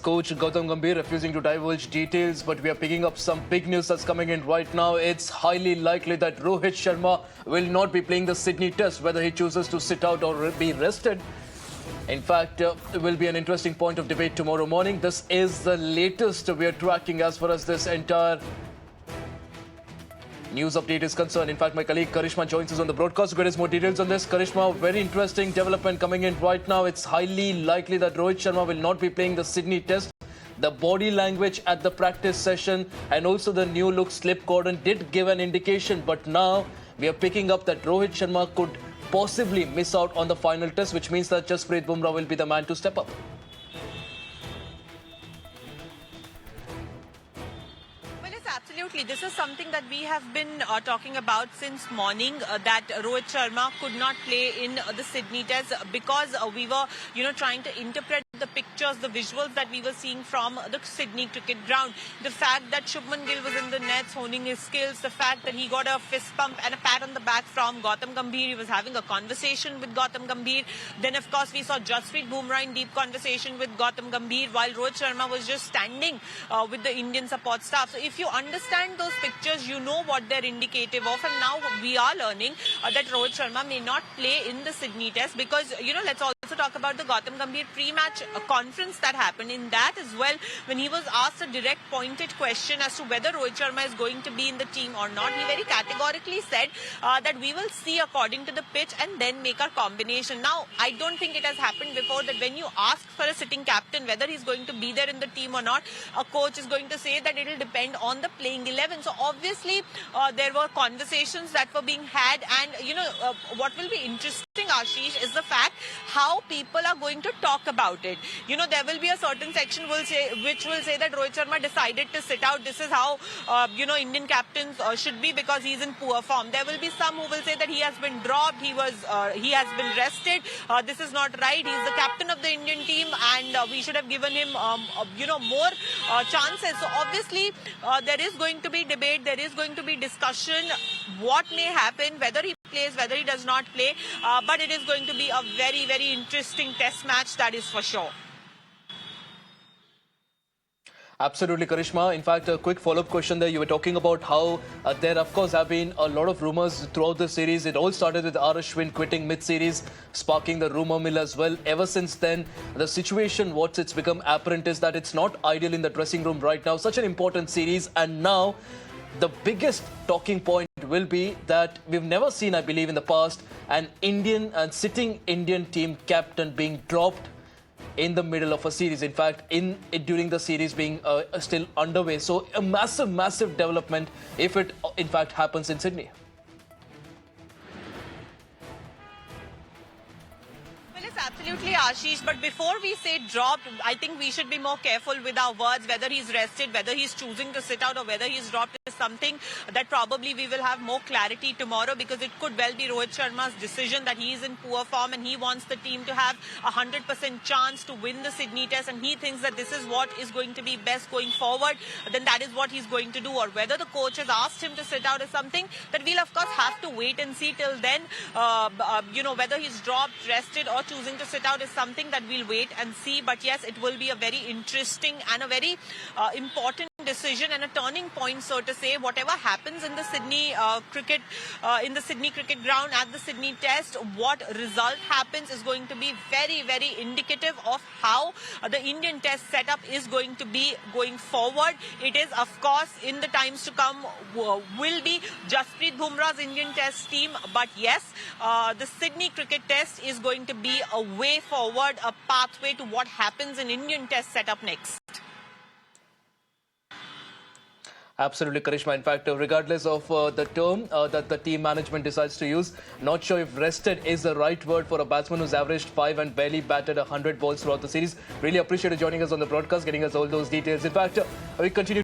coach Gautam Gambhir refusing to divulge details, but we are picking up some big news that's coming in right now. It's highly likely that Rohit Sharma will not be playing the Sydney Test, whether he chooses to sit out or be rested. In fact, it will be an interesting point of debate tomorrow morning. This is the latest we are tracking as far as this entire news update is concerned. In fact, my colleague Karishma joins us on the broadcast to get us more details on this. Karishma, very interesting development coming in right now. It's highly likely that Rohit Sharma will not be playing the Sydney Test. The body language at the practice session and also the new look slip cordon did give an indication. But now we are picking up that Rohit Sharma could possibly miss out on the final test, which means that Jasprit Bumrah will be the man to step up. Absolutely. This is something that we have been talking about since morning, that Rohit Sharma could not play in the Sydney Test because we were, trying to interpret the pictures, the visuals that we were seeing from the Sydney cricket ground. The fact that Shubman Gill was in the nets honing his skills, the fact that he got a fist pump and a pat on the back from Gautam Gambhir. He was having a conversation with Gautam Gambhir. Then, of course, we saw Jasprit Bumrah in deep conversation with Gautam Gambhir while Rohit Sharma was just standing with the Indian support staff. So if you understand those pictures, you know what they're indicative of. And now we are learning that Rohit Sharma may not play in the Sydney Test because, let's also talk about the Gautam Gambhir pre-match conference that happened. In that as well, when he was asked a direct pointed question as to whether Rohit Sharma is going to be in the team or not, he very categorically said that we will see according to the pitch and then make our combination. Now, I don't think it has happened before that when you ask for a sitting captain whether he's going to be there in the team or not, a coach is going to say that it will depend on the playing 11. So obviously there were conversations that were being had, and what will be interesting, Ashish, is the fact how people are going to talk about it. There will be a certain section which will say that Rohit Sharma decided to sit out. This is how Indian captains should be because he's in poor form. There will be some who will say that he has been dropped, he has been rested. This is not right. He's the captain of the Indian team, and we should have given him more chances. So obviously there is going to be debate, there is going to be discussion. What may happen, whether he plays, whether he does not play, but it is going to be a very, very interesting test match, that is for sure. Absolutely, Karishma. In fact, a quick follow-up question there. You were talking about how there, of course, have been a lot of rumors throughout the series. It all started with R. Ashwin quitting mid-series, sparking the rumor mill as well. Ever since then, the situation, what it's become apparent is that it's not ideal in the dressing room right now. Such an important series. And now, the biggest talking point will be that we've never seen, I believe, in the past, an Indian and sitting Indian team captain being dropped in the middle of a series. In fact, during the series being still underway. So a massive, massive development if it in fact happens in Sydney. Absolutely, Ashish. But before we say dropped, I think we should be more careful with our words. Whether he's rested, whether he's choosing to sit out, or whether he's dropped is something that probably we will have more clarity tomorrow, because it could well be Rohit Sharma's decision that he is in poor form and he wants the team to have 100% chance to win the Sydney Test, and he thinks that this is what is going to be best going forward. Then that is what he's going to do. Or whether the coach has asked him to sit out is something that we'll of course have to wait and see till then. Whether he's dropped, rested, or choosing to sit out is something that we'll wait and see. But yes, it will be a very interesting and a very important decision and a turning point, so to say. Whatever happens in the Sydney cricket ground at the Sydney Test, what result happens is going to be very, very indicative of how the Indian Test setup is going to be going forward. It is, of course, in the times to come will be Jasprit Bumrah's Indian Test team. But yes, the Sydney Cricket Test is going to be a way forward, a pathway to what happens in Indian Test setup next. Absolutely, Karishma. In fact, regardless of the term that the team management decides to use, not sure if rested is the right word for a batsman who's averaged 5 and barely batted 100 balls throughout the series. Really appreciate you joining us on the broadcast, getting us all those details. In fact, we continue